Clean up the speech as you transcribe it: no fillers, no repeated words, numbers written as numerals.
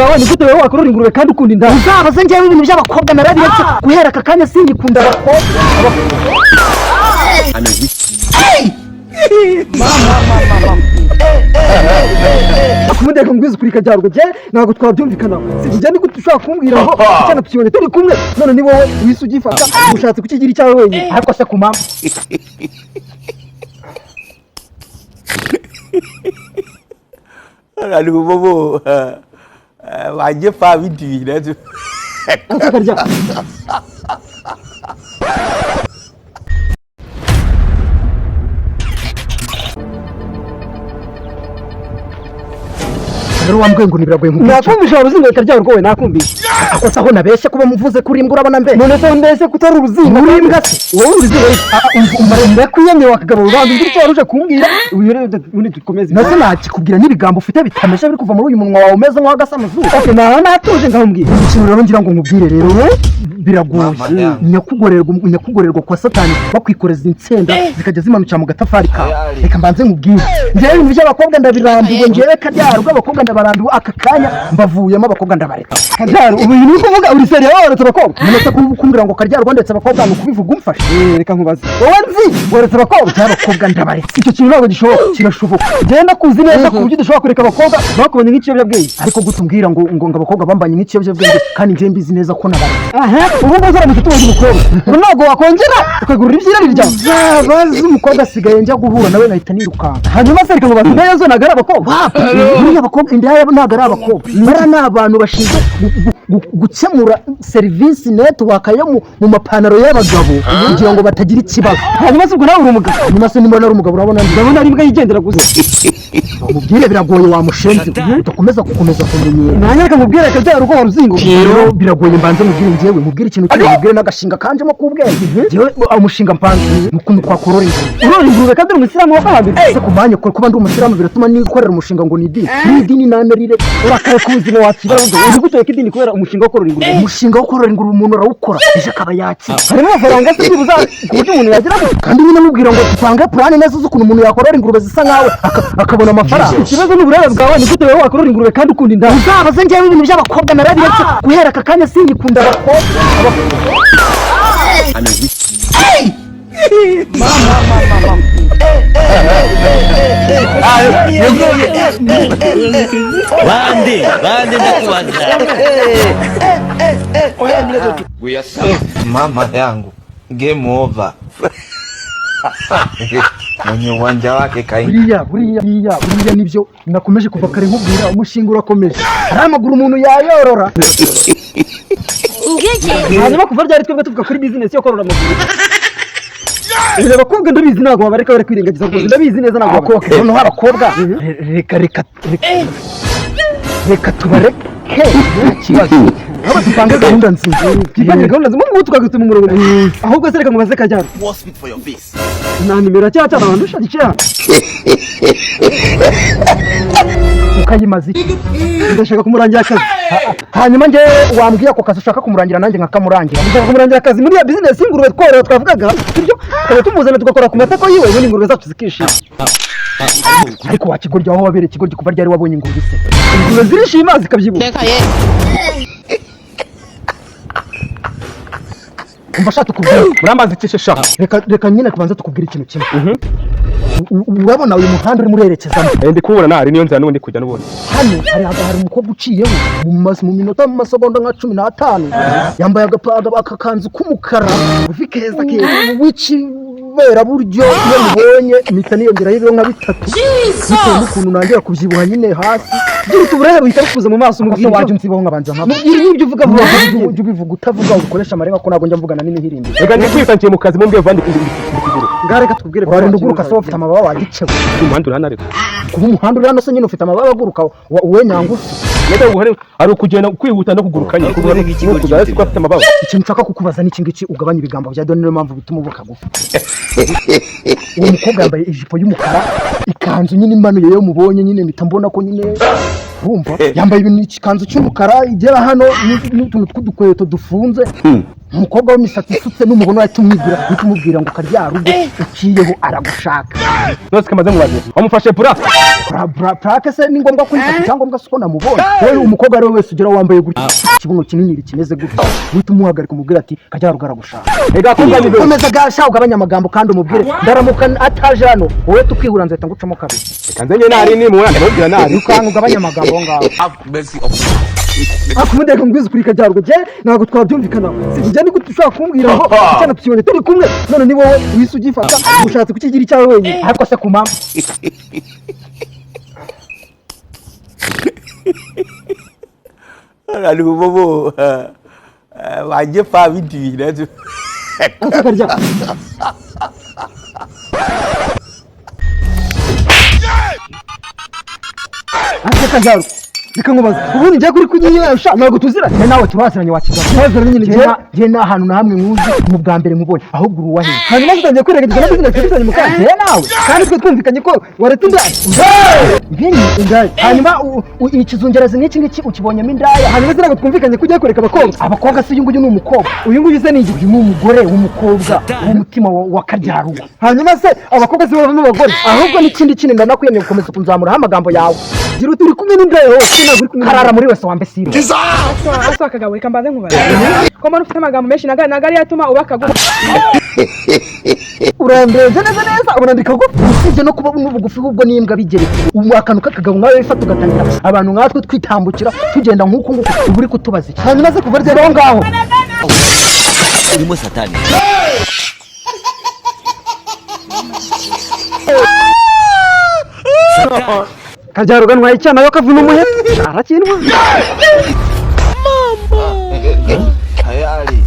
bwawe ni gute wowe wakorora ingurube kandi ukunda inda uzabaze njyewe ibintu by'abakobwa narabiretse guhera aka kanya singikunda abakobwa kumudeka mbwiza kuri Kajyaruguru je ntabwo twabyumvikana sije ni gute ushaka kumbwira ngo cyane tukibone turi kumwe none ni wowe wisi ugifata ushatse kukigira icyawe wenyine ariko se kumama ari bobo waje fa bidira Karya rero wambwe ngo nibiragoye nkuko nakumvisha uruzingo Karyarugo we nakumvisha akosa aho nabeshye kuba muvuze kuri imbwa urabona mbe none se ndese kutari uruzingo uri imbwa se wowe uruzingo umare kwiyemye wakagabo ubanza ngira icyo waruje kumbwira uyu rero undi dukomeze nase nakikubwira nibigambo ufite bitamesha biri kuva muri uyu munwa wawe umeze nko hagasamuzu okay natuje ngahumbwira ikintu rero ngira ngo nkubwire rero biragoye nyakugorerwa kwa satani bakwikoreza insenda zikajya zimanukira mu gatafari kawe reka mbanze nkubwire njyewe ibintu by'abakobwa ndabirambiwe njyewe Karyarugo abakobwa ndabarambiwe aka kanya mbavuyemo abakobwa ndabareka Karyarugo ubu ni kuvuga uri seriye waretse abakobwa none kumbwira ngo Karyarugo ndetse abakobwa no kubivuga umfashe reka nkubaze wowe nzi waretse abakobwa cy'abakobwa ndabareka icyo kintu ntabwo gishoboka kirashoboka genda kuzi neza ku buryo dushobora kureka abakobwa bakubonye nk'ikiyobyabwenge ariko gutumbwira ngo abakobwa bambanye nk'ikiyobyabwenge kandi njye mbizi neza ko nabareka ubu ngubu uzaramutse tubonye umukobwa ntabwo wakongera ukagurira ibyirari ryawe zabaze umukobwa asigaye njya guhura nawe nkahita nirukanka hanyuma se reka nkubaze indaya zo ntabwo ari abakobwa buriya abakobwa indaya ntabwo ari abakobwa bariya ni abantu bashinzwe gukemura serivisi netiwaka yo mu mapantaro y'abagabo kugira ngo batagira ikibazo hanyuma se ubwo nawe uri umugabo hanyuma se niba nari umugabo urabona ari imbwa yigendera gusa umubwire biragoye wamushenze udakomeza kumenyera nanjye reka mubwire Karyarugo waruzingo rero biragoye mbanze mubwire njyewe mubwire ikintu kimwe mubwire n'agashinga kanjemo k'ubwenge njyewe umushinga mpanze nukuntu twakorora ingurube kandi uri umusiramu wa kabiri se kumanye kuba ndi umusiramu biratuma nikorera umushinga ngo ni idini namerire urakare ku buzima wakibara uri gutoye ko idini kubera umushinga wo korora ingurube umushinga wo korora ingurube umuntu arawukora ejo akaba yakira harimo amafaranga se bibuza ku buryo umuntu yagiramo kandi nyine mubwira ngo tupange plan neza z'ukuntu umuntu yakorora ingurube zisa nkawe akabona amafaranga ikibazo n'uburere bwawe ni gute wowe wakorora ingurube kandi ukunda inda uzabaze njyewe ibintu by'abakobwa narabiretse guhera aka kanya singikunda abakobwa Bande ndakubaza mama yangu game over mwenye uwanja wake buriya nibyo nakomeje kuva kare nkubwira umushinga urakomeje ari amaguru umuntu yayorora hanyuma kuva ryari twebwe tuvuga kuri business yo korora amaguru abakobwa ndabizi ntabwo babareka bari kwirengagiza rwose ndabizi neza ntabwo abakobwa noneho abakobwa reka tubareke ikibazo aba dupanga gahunda nziza mu tukagutuma umurongo ahubwo se reka mubaze Karyarugo na nimero cyane abantu ushakira ukayimaze ndashaka kumurangira akazi hanyuma nge wambwiye ako kazi ushaka kumurangira nanjye nkakamurangira ndashaka kumurangira akazi muri ya business y'ingurube tworora twavugaga ibyo twaba tumuzana tugakora ku matako yiwe ubundi ingurube zacu zikishima ariko wakigorya aho wabereye ikigoryi kuva ryari wabonye ingurube se ingurube zirishima zikabyibuha umva shaka tukubwira murambaza ikishesha reka nyine kubanza tukubwira ikintu kimwe urabona uyu muhanda uri murerekezamo ndi kubona nari niyo nzira nubundi kujya n'ubundi hano hari umukobwa uciyeho mu minota mu masegonda nka 15 yambaye akakanzu k'umukara ufi keza w'ikibera buryo iyo mubonye mpita niyongeraho ibiro nka 3 bitewe n'ukuntu nangira kubyibuha nyine hasi byose uburere buhita bukuza mu maso umubwira waje unsibaho nkabanza nkaba mubwira n'ibyo uvuga vuba ujye ubivuga utavuga ukoresha amarenga ko ntabwo njya mvugana n'inihirinde reka ndikwisangiye mu kazi mumbye vandi kuguru ngareka tukubwire ko wari uguruka so ufite amababa wagicewe umuhanda urana ariko kuba umuhanda urana so nyine ufite amababa aguruka wowe nyangufi neza guhare ari ukugenda kwihuta no kugurukanya kugira ko afite amababa ikintu nshaka kukubaza ni iki ugabanya ibigambo bya doni niyo mpamvu bituma ubuka gufa uwo mukobwa yambaye ijipo y'umukara ikanzu nyine imanuye yo mubonye nyine mpita mbona ko nyine urumva yambaye ikanzu cy'umukara igera hano n'utuntu tw'udukweto dufunze umukobwa w'imisatsi isutse n'umuhono wahita umubwira ngo karya rugo uciyeho aragushaka. Nose kamaze mubaze wamufashe Plaque se ni ngombwa kwifata cyangwa se ko namubona. Wowe umukobwa ari wese ugira wambaye gutya kibuno kinini kimeze gutya uhita umuhagarika umubwira ati karya rugo aragushaka. Ega kumva ni komeza gasha ugabanya amagambo kandi umubwire ndaramuka ataje hano wowe tukwihura nzahita ngucamo kabiri. kanzenye nari ni mu yandi mubwira nari ukanga ugabanya amagambo ngaho. Akumudeka mbwiza kuri karya rugo je ntabwo twabyumvikana. Sije ni gute ushaka kumbwira ngo cyane tukibone turi kumwe none ni wowe wise ugifata ushatse kukigira icyawe wenyine ariko se kumama Ari bobo wanjefa ibintu bibiri karya karya rugo reka nkubaza ubundi njye kuri kunyiyasha ntabwo tuzira nawe tubasiranye wa Kigali twaziranye nyine je na ahantu na hamwe nkuzi mu bwa mbere mubonye ahubwo uru wahe hanyuma tutangiye kwiregeza no business tubisanye mu kaje nawe kandi twe twumvikanye ko waretse indaya ibinyi indaya hanyuma ikizungereza n'iki ukibonyemo indaya hanyuma zirago twumvikanye ko ugiye kureka abakobwa se uyu nguyu ni umukobwa uyu nguyu se ni uyu ni umugore w'umukobwa w'umutima wa karya rugo hanyuma se abakobwa se bavamo abagore ahubwo n'ikindi kintu ndanakwiyemye gukomeza kunzamuraho amagambo yawe gira uturi kumwe n'indaya karara muri wese wambesiro aso akagabo reka mbanze nkubaze ko mbona ufite amagambo menshi nagari yatuma ubakagufa urambeze neza ubona ndikagufa usibye no kuba n'ubugufi ubwo n'imbwa bigeretse akantu k'akagabo nkawe bifata ugatangira abantu nkatwe twitambukira tugenda nk'uko nguko uba uri kutubaza iki hanyuma se kuva rero ngaho urimo satani karya rugo ntwaye icyana yo kavuna umuheto arakinwa tayari